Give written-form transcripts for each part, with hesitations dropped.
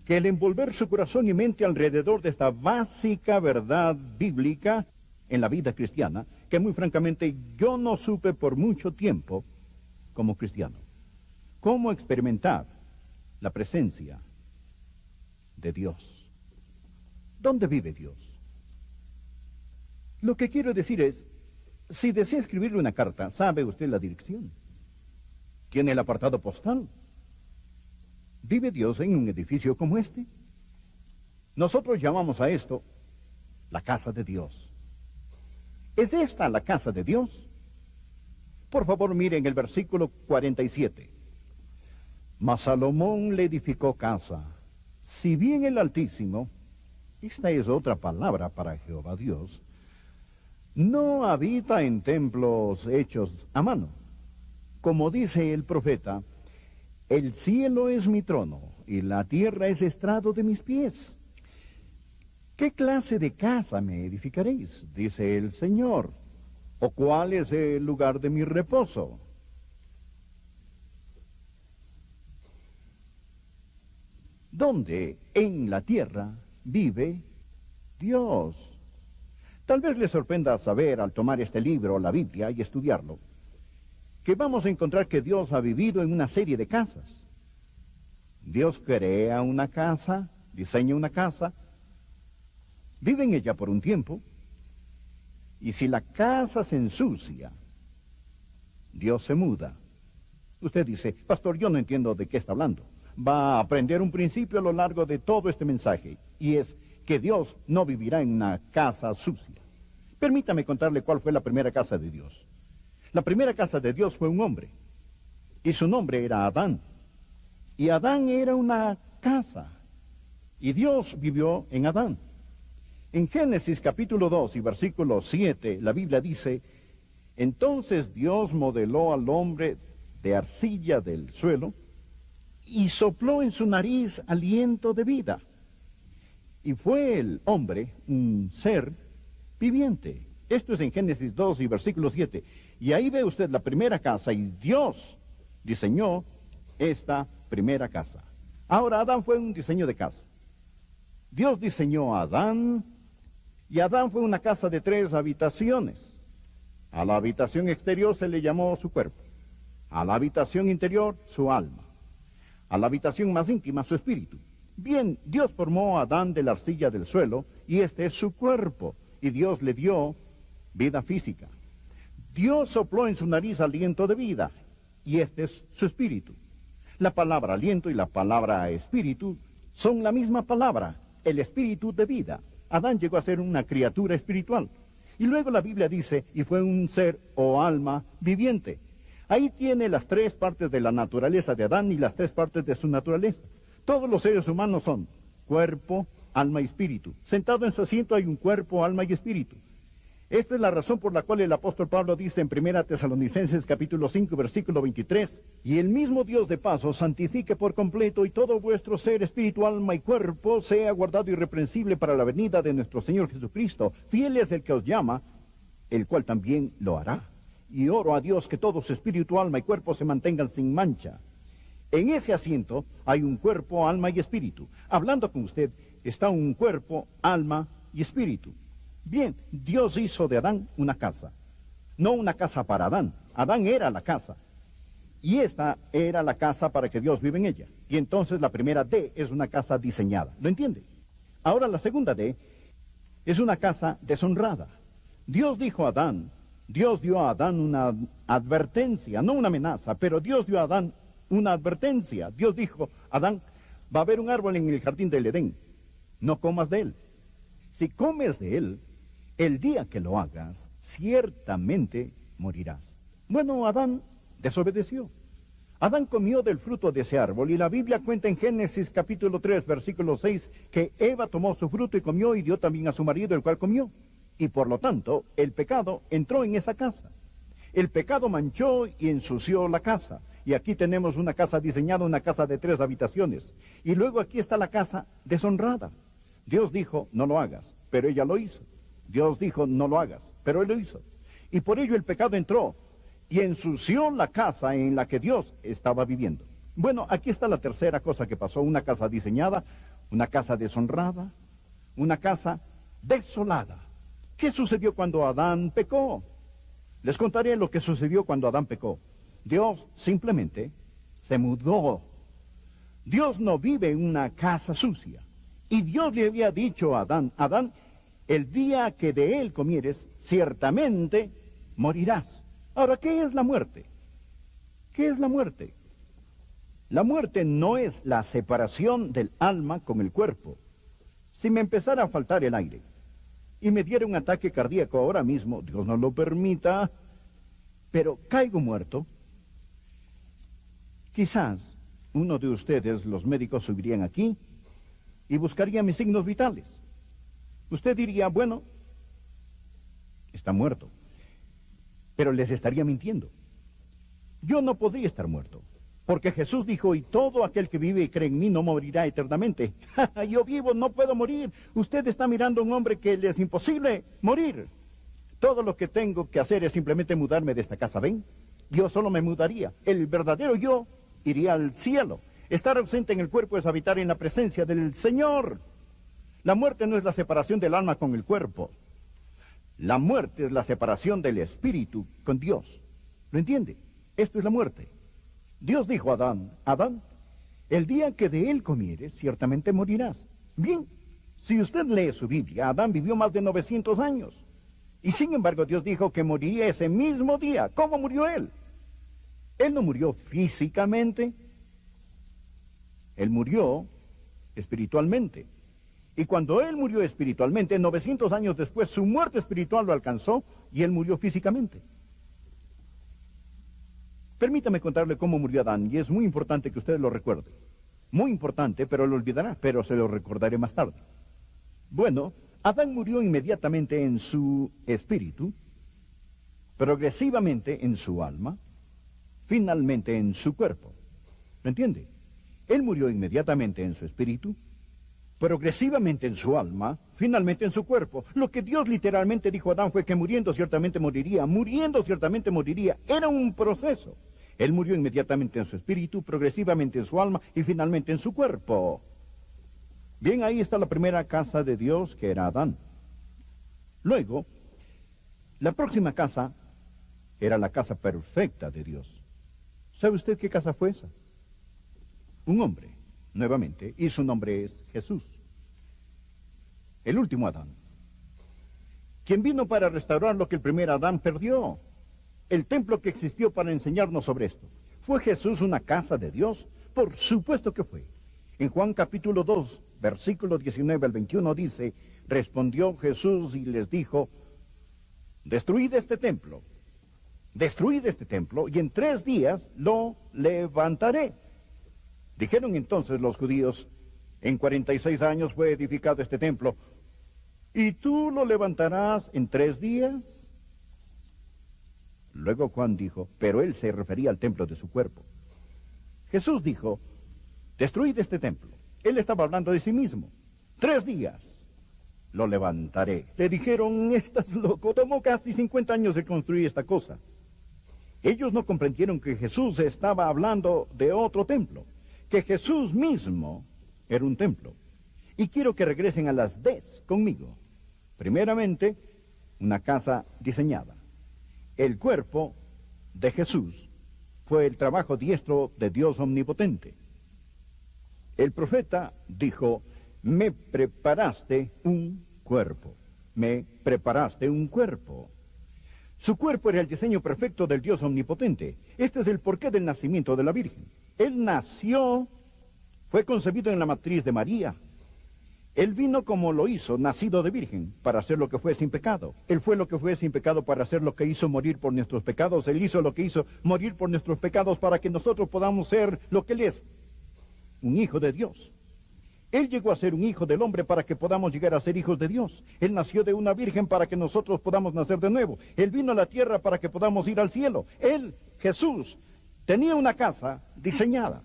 que el envolver su corazón y mente alrededor de esta básica verdad bíblica en la vida cristiana, que muy francamente yo no supe por mucho tiempo como cristiano. ¿Cómo experimentar la presencia de Dios? ¿Dónde vive Dios? Lo que quiero decir es, si desea escribirle una carta, ¿sabe usted la dirección? ¿Tiene el apartado postal? ¿Vive Dios en un edificio como este? Nosotros llamamos a esto la casa de Dios. ¿Es esta la casa de Dios? Por favor, miren el versículo 47. Mas Salomón le edificó casa. Si bien el Altísimo, esta es otra palabra para Jehová Dios, no habita en templos hechos a mano. Como dice el profeta, el cielo es mi trono y la tierra es estrado de mis pies. ¿Qué clase de casa me edificaréis? Dice el Señor. ¿O cuál es el lugar de mi reposo? ¿Dónde en la tierra vive Dios? Tal vez le sorprenda saber al tomar este libro, la Biblia, y estudiarlo, que vamos a encontrar que Dios ha vivido en una serie de casas. Dios crea una casa, diseña una casa, vive en ella por un tiempo, y si la casa se ensucia, Dios se muda. Usted dice, pastor, yo no entiendo de qué está hablando. Va a aprender un principio a lo largo de todo este mensaje, y es que Dios no vivirá en una casa sucia. Permítame contarle cuál fue la primera casa de Dios. La primera casa de Dios fue un hombre, y su nombre era Adán. Y Adán era una casa, y Dios vivió en Adán. En Génesis capítulo 2 y versículo 7, la Biblia dice, entonces Dios modeló al hombre de arcilla del suelo, y sopló en su nariz aliento de vida. Y fue el hombre un ser viviente. Esto es en Génesis 2 y versículo 7. Y ahí ve usted la primera casa, y Dios diseñó esta primera casa. Ahora, Adán fue un diseño de casa. Dios diseñó a Adán, y Adán fue una casa de 3 habitaciones. A la habitación exterior se le llamó su cuerpo. A la habitación interior, su alma. A la habitación más íntima, su espíritu. Bien, Dios formó a Adán de la arcilla del suelo, y este es su cuerpo, y Dios le dio vida física. Dios sopló en su nariz aliento de vida, y este es su espíritu. La palabra aliento y la palabra espíritu son la misma palabra, el espíritu de vida. Adán llegó a ser una criatura espiritual. Y luego la Biblia dice, y fue un ser o alma viviente. Ahí tiene las 3 partes de la naturaleza de Adán y las 3 partes de su naturaleza. Todos los seres humanos son cuerpo, alma y espíritu. Sentado en su asiento hay un cuerpo, alma y espíritu. Esta es la razón por la cual el apóstol Pablo dice en 1 Tesalonicenses capítulo 5 versículo 23, y el mismo Dios de paz os santifique por completo, y todo vuestro ser, espíritu, alma y cuerpo sea guardado irreprensible para la venida de nuestro Señor Jesucristo. Fiel es el que os llama, el cual también lo hará. Y oro a Dios que todo su espíritu, alma y cuerpo se mantengan sin mancha. En ese asiento hay un cuerpo, alma y espíritu. Hablando con usted está un cuerpo, alma y espíritu. Bien, Dios hizo de Adán una casa. No una casa para Adán. Adán era la casa. Y esta era la casa para que Dios vive en ella. Y entonces la primera D es una casa diseñada. ¿Lo entiende? Ahora la segunda D es una casa deshonrada. Dios dijo a Adán, Dios dio a Adán una advertencia, no una amenaza, pero Dios dio a Adán una advertencia. Dios dijo, Adán, va a haber un árbol en el jardín del Edén, no comas de él. Si comes de él, el día que lo hagas, ciertamente morirás. Bueno, Adán desobedeció. Adán comió del fruto de ese árbol, y la Biblia cuenta en Génesis capítulo 3, versículo 6, que Eva tomó su fruto y comió, y dio también a su marido, el cual comió. Y por lo tanto, el pecado entró en esa casa. El pecado manchó y ensució la casa. Y aquí tenemos una casa diseñada, una casa de 3 habitaciones. Y luego aquí está la casa deshonrada. Dios dijo, no lo hagas, pero ella lo hizo. Dios dijo, no lo hagas, pero él lo hizo. Y por ello el pecado entró y ensució la casa en la que Dios estaba viviendo. Bueno, aquí está la tercera cosa que pasó, una casa diseñada, una casa deshonrada, una casa desolada. ¿Qué sucedió cuando Adán pecó? Les contaré lo que sucedió cuando Adán pecó. Dios simplemente se mudó. Dios no vive en una casa sucia. Y Dios le había dicho a Adán, Adán, el día que de él comieres, ciertamente morirás. Ahora, ¿qué es la muerte? ¿Qué es la muerte? La muerte no es la separación del alma con el cuerpo. Si me empezara a faltar el aire y me diera un ataque cardíaco ahora mismo, Dios no lo permita, pero caigo muerto, quizás uno de ustedes, los médicos, subirían aquí y buscarían mis signos vitales. Usted diría, bueno, está muerto, pero les estaría mintiendo. Yo no podría estar muerto, porque Jesús dijo, y todo aquel que vive y cree en mí no morirá eternamente. Yo vivo, no puedo morir. Usted está mirando a un hombre que le es imposible morir. Todo lo que tengo que hacer es simplemente mudarme de esta casa, ¿ven? Yo solo me mudaría. El verdadero yo iría al cielo. Estar ausente en el cuerpo es habitar en la presencia del Señor. La muerte no es la separación del alma con el cuerpo. La muerte es la separación del espíritu con Dios. ¿Lo entiende? Esto es la muerte. Dios dijo a Adán, Adán, el día que de él comieres, ciertamente morirás. Bien, si usted lee su Biblia, Adán vivió más de 900 años. Y sin embargo, Dios dijo que moriría ese mismo día. ¿Cómo murió él? Él no murió físicamente. Él murió espiritualmente. Y cuando él murió espiritualmente, 900 años después, su muerte espiritual lo alcanzó y él murió físicamente. Permítame contarle cómo murió Adán, y es muy importante que usted lo recuerde. Muy importante, pero lo olvidará, pero se lo recordaré más tarde. Bueno, Adán murió inmediatamente en su espíritu, progresivamente en su alma, finalmente en su cuerpo. ¿Me entiende? Él murió inmediatamente en su espíritu, progresivamente en su alma, finalmente en su cuerpo. Lo que Dios literalmente dijo a Adán fue que muriendo ciertamente moriría, muriendo ciertamente moriría. Era un proceso. Él murió inmediatamente en su espíritu, progresivamente en su alma y finalmente en su cuerpo. Bien, ahí está la primera casa de Dios, que era Adán. Luego, la próxima casa era la casa perfecta de Dios. ¿Sabe usted qué casa fue esa? Un hombre, nuevamente, y su nombre es Jesús. El último Adán, quien vino para restaurar lo que el primer Adán perdió. El templo que existió para enseñarnos sobre esto. ¿Fue Jesús una casa de Dios? Por supuesto que fue. En Juan capítulo 2, versículo 19 al 21 dice, respondió Jesús y les dijo, destruid este templo, y en 3 días lo levantaré. Dijeron entonces los judíos, en 46 años fue edificado este templo, ¿y tú lo levantarás en 3 días? Luego Juan dijo, pero él se refería al templo de su cuerpo. Jesús dijo, destruid este templo. Él estaba hablando de sí mismo. 3 días lo levantaré. Le dijeron, estás loco, tomó casi 50 años de construir esta cosa. Ellos no comprendieron que Jesús estaba hablando de otro templo, que Jesús mismo era un templo. Y quiero que regresen a las Ds conmigo. Primeramente, una casa diseñada. El cuerpo de Jesús fue el trabajo diestro de Dios omnipotente. El profeta dijo, me preparaste un cuerpo, me preparaste un cuerpo. Su cuerpo era el diseño perfecto del Dios omnipotente. Este es el porqué del nacimiento de la Virgen. Él nació, fue concebido en la matriz de María. Él vino como lo hizo, nacido de virgen, para hacer lo que fue sin pecado. Él fue lo que fue sin pecado para hacer lo que hizo morir por nuestros pecados. Él hizo lo que hizo morir por nuestros pecados para que nosotros podamos ser lo que Él es, un hijo de Dios. Él llegó a ser un hijo del hombre para que podamos llegar a ser hijos de Dios. Él nació de una virgen para que nosotros podamos nacer de nuevo. Él vino a la tierra para que podamos ir al cielo. Él, Jesús, tenía una casa diseñada,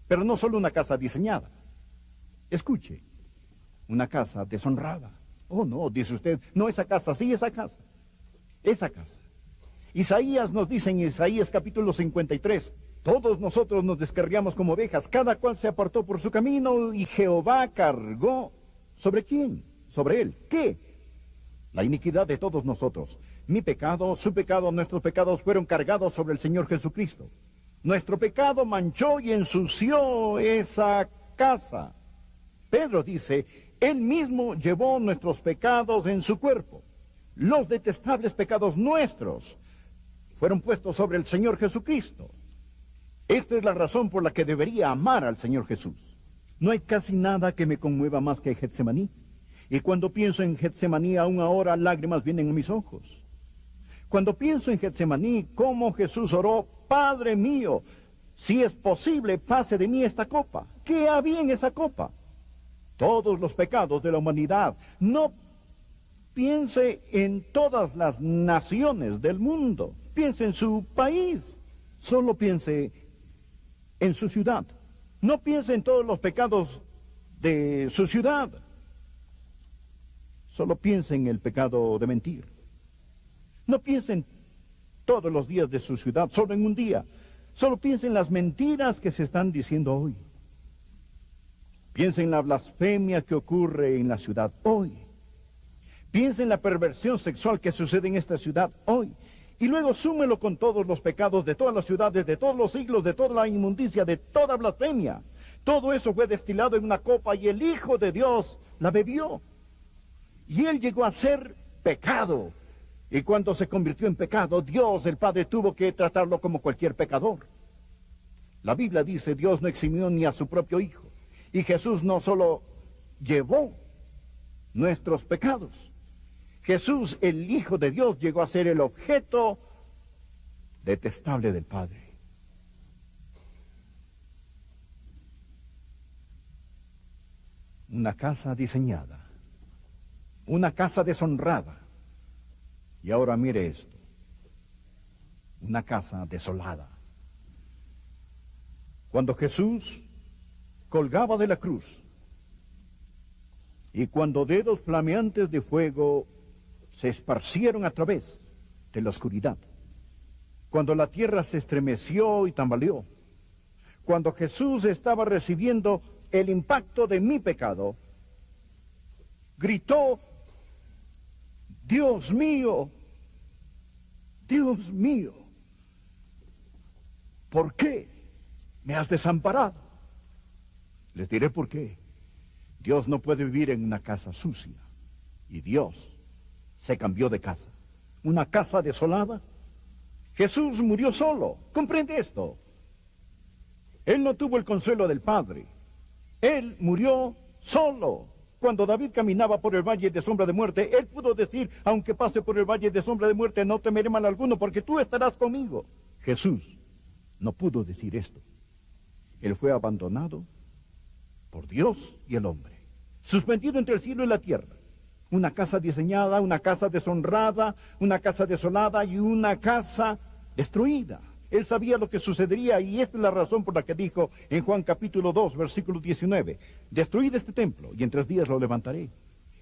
pero no solo una casa diseñada. Escuche. Una casa deshonrada. Oh, no, dice usted, no esa casa, sí esa casa. Esa casa. Isaías nos dice en Isaías capítulo 53, Todos nosotros nos descarriamos como ovejas, cada cual se apartó por su camino y Jehová cargó. ¿Sobre quién? Sobre él. ¿Qué? La iniquidad de todos nosotros. Mi pecado, su pecado, nuestros pecados fueron cargados sobre el Señor Jesucristo. Nuestro pecado manchó y ensució esa casa. Pedro dice, él mismo llevó nuestros pecados en su cuerpo. Los detestables pecados nuestros fueron puestos sobre el Señor Jesucristo. Esta es la razón por la que debería amar al Señor Jesús. No hay casi nada que me conmueva más que Getsemaní. Y cuando pienso en Getsemaní, aún ahora lágrimas vienen a mis ojos. Cuando pienso en Getsemaní, cómo Jesús oró, Padre mío, si es posible, pase de mí esta copa. ¿Qué había en esa copa? Todos los pecados de la humanidad. No piense en todas las naciones del mundo. Piense en su país. Solo piense en su ciudad. No piense en todos los pecados de su ciudad. Solo piense en el pecado de mentir. No piense en todos los días de su ciudad, solo en un día. Solo piense en las mentiras que se están diciendo hoy. Piense en la blasfemia que ocurre en la ciudad hoy. Piense en la perversión sexual que sucede en esta ciudad hoy. Y luego súmelo con todos los pecados de todas las ciudades, de todos los siglos, de toda la inmundicia, de toda blasfemia. Todo eso fue destilado en una copa y el Hijo de Dios la bebió. Y él llegó a ser pecado. Y cuando se convirtió en pecado, Dios, el Padre, tuvo que tratarlo como cualquier pecador. La Biblia dice, Dios no eximió ni a su propio Hijo. Y Jesús no solo llevó nuestros pecados. Jesús, el Hijo de Dios, llegó a ser el objeto detestable del Padre. Una casa diseñada, una casa deshonrada. Y ahora mire esto, una casa desolada. Cuando Jesús colgaba de la cruz, y cuando dedos flameantes de fuego se esparcieron a través de la oscuridad, cuando la tierra se estremeció y tambaleó, cuando Jesús estaba recibiendo el impacto de mi pecado, gritó, Dios mío, ¿por qué me has desamparado? Les diré por qué. Dios no puede vivir en una casa sucia. Y Dios se cambió de casa. Una casa desolada. Jesús murió solo. ¿Comprende esto? Él no tuvo el consuelo del Padre. Él murió solo. Cuando David caminaba por el valle de sombra de muerte, él pudo decir, aunque pase por el valle de sombra de muerte, no temeré mal alguno, porque tú estarás conmigo. Jesús no pudo decir esto. Él fue abandonado por Dios y el hombre, suspendido entre el cielo y la tierra. Una casa diseñada, una casa deshonrada, una casa desolada y una casa destruida. Él sabía lo que sucedería y esta es la razón por la que dijo en Juan capítulo 2, versículo 19, destruid este templo y en 3 días lo levantaré.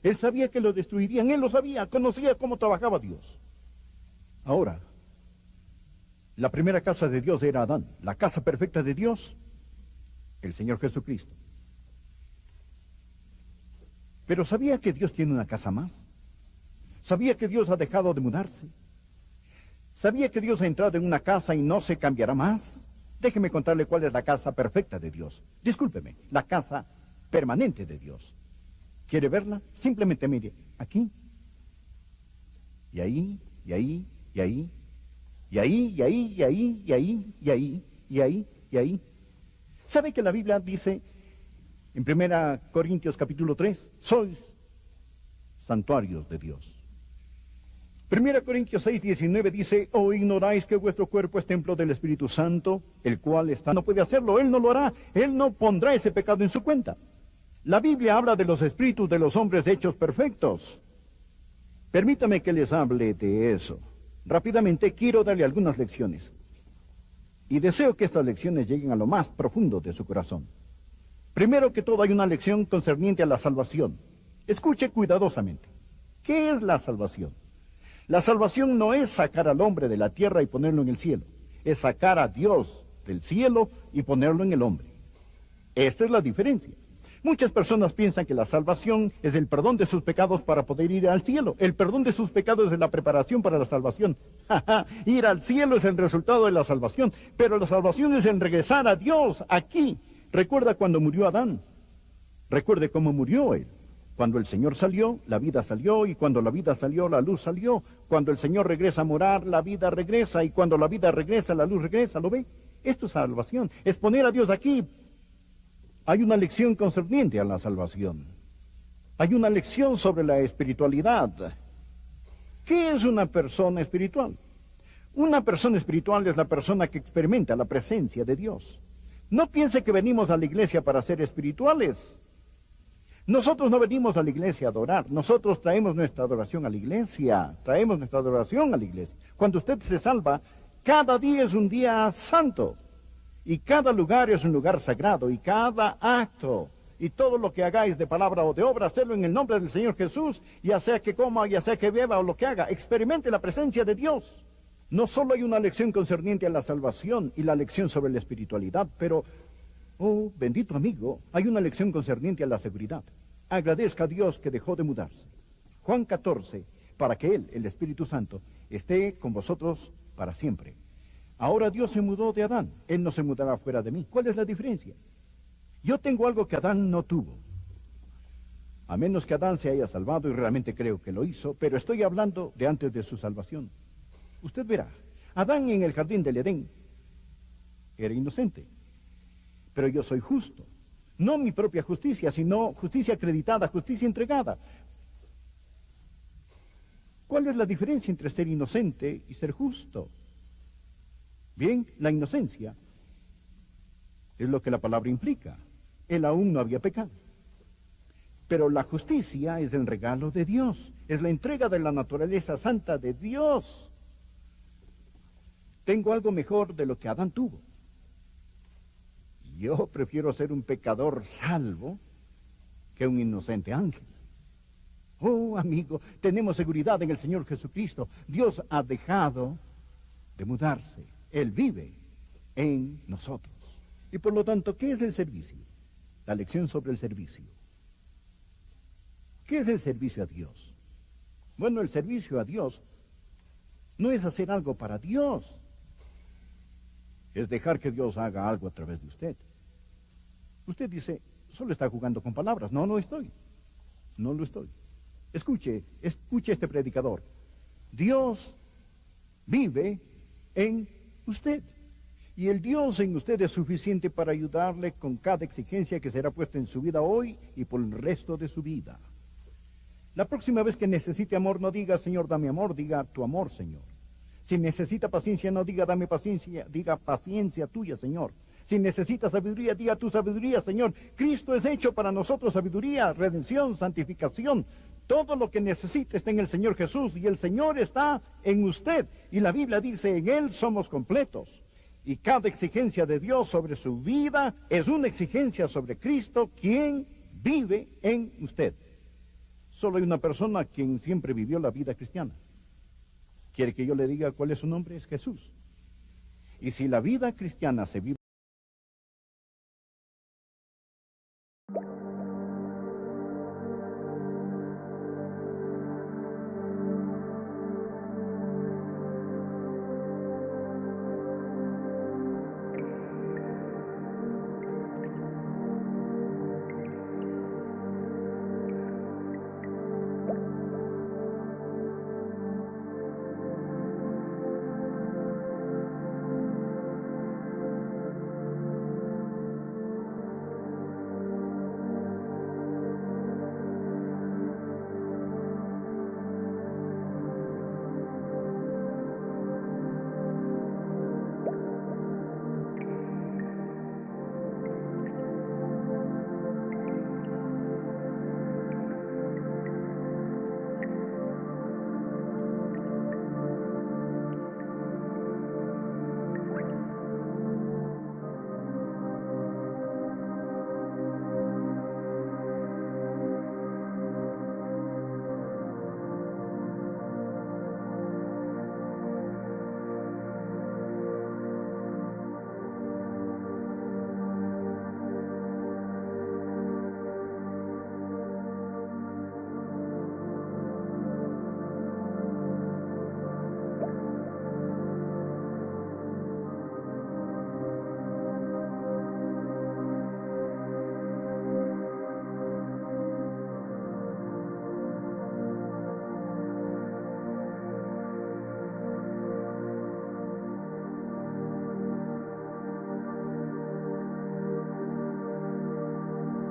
Él sabía que lo destruirían, él lo sabía, conocía cómo trabajaba Dios. Ahora, la primera casa de Dios era Adán, la casa perfecta de Dios, el Señor Jesucristo. Pero ¿sabía que Dios tiene una casa más? ¿Sabía que Dios ha dejado de mudarse? ¿Sabía que Dios ha entrado en una casa y no se cambiará más? Déjeme contarle cuál es la casa perfecta de Dios. Discúlpeme, la casa permanente de Dios. ¿Quiere verla? Simplemente mire, aquí, y ahí, y ahí, y ahí, y ahí, y ahí, y ahí, y ahí, y ahí, y ahí, y ahí. ¿Sabe que la Biblia dice en 1 Corintios capítulo 3, sois santuarios de Dios? 1 Corintios 6, 19 dice, ¿o ignoráis que vuestro cuerpo es templo del Espíritu Santo, el cual está? No puede hacerlo, Él no lo hará, Él no pondrá ese pecado en su cuenta. La Biblia habla de los espíritus de los hombres hechos perfectos. Permítame que les hable de eso. Rápidamente quiero darle algunas lecciones. Y deseo que estas lecciones lleguen a lo más profundo de su corazón. Primero que todo hay una lección concerniente a la salvación. Escuche cuidadosamente. ¿Qué es la salvación? La salvación no es sacar al hombre de la tierra y ponerlo en el cielo. Es sacar a Dios del cielo y ponerlo en el hombre. Esta es la diferencia. Muchas personas piensan que la salvación es el perdón de sus pecados para poder ir al cielo. El perdón de sus pecados es la preparación para la salvación. Ir al cielo es el resultado de la salvación, pero la salvación es en regresar a Dios aquí. Recuerda cuando murió Adán. Recuerde cómo murió él. Cuando el Señor salió, la vida salió, y cuando la vida salió, la luz salió. Cuando el Señor regresa a morar, la vida regresa, y cuando la vida regresa, la luz regresa. ¿Lo ve? Esto es salvación, es poner a Dios aquí. Hay una lección concerniente a la salvación. Hay una lección sobre la espiritualidad. ¿Qué es una persona espiritual? Una persona espiritual es la persona que experimenta la presencia de Dios. No piense que venimos a la iglesia para ser espirituales. Nosotros no venimos a la iglesia a adorar. Nosotros traemos nuestra adoración a la iglesia. Traemos nuestra adoración a la iglesia. Cuando usted se salva, cada día es un día santo. Y cada lugar es un lugar sagrado, y cada acto, y todo lo que hagáis de palabra o de obra, hacerlo en el nombre del Señor Jesús, ya sea que coma, ya sea que beba o lo que haga, experimente la presencia de Dios. No solo hay una lección concerniente a la salvación y la lección sobre la espiritualidad, pero, oh, bendito amigo, hay una lección concerniente a la seguridad. Agradezca a Dios que dejó de mudarse. Juan 14, para que Él, el Espíritu Santo, esté con vosotros para siempre. Ahora Dios se mudó de Adán, Él no se mudará fuera de mí. ¿Cuál es la diferencia? Yo tengo algo que Adán no tuvo. A menos que Adán se haya salvado, y realmente creo que lo hizo, pero estoy hablando de antes de su salvación. Usted verá, Adán en el jardín del Edén era inocente, pero yo soy justo. No mi propia justicia, sino justicia acreditada, justicia entregada. ¿Cuál es la diferencia entre ser inocente y ser justo? Bien, la inocencia es lo que la palabra implica. Él aún no había pecado. Pero la justicia es el regalo de Dios. Es la entrega de la naturaleza santa de Dios. Tengo algo mejor de lo que Adán tuvo. Yo prefiero ser un pecador salvo que un inocente ángel. Oh, amigo, tenemos seguridad en el Señor Jesucristo. Dios ha dejado de mudarse. Él vive en nosotros. Y por lo tanto, ¿qué es el servicio? La lección sobre el servicio. ¿Qué es el servicio a Dios? Bueno, el servicio a Dios no es hacer algo para Dios. Es dejar que Dios haga algo a través de usted. Usted dice, solo está jugando con palabras. No, no estoy. No lo estoy. Escuche este predicador. Dios vive en usted. Y el Dios en usted es suficiente para ayudarle con cada exigencia que será puesta en su vida hoy y por el resto de su vida. La próxima vez que necesite amor, no diga, Señor, dame amor, diga tu amor, Señor. Si necesita paciencia, no diga, dame paciencia, diga paciencia tuya, Señor. Si necesita sabiduría, diga tu sabiduría, Señor. Cristo es hecho para nosotros sabiduría, redención, santificación. Todo lo que necesita está en el Señor Jesús, y el Señor está en usted. Y la Biblia dice, en Él somos completos. Y cada exigencia de Dios sobre su vida es una exigencia sobre Cristo, quien vive en usted. Solo hay una persona quien siempre vivió la vida cristiana. ¿Quiere que yo le diga cuál es su nombre? Es Jesús. Y si la vida cristiana se vive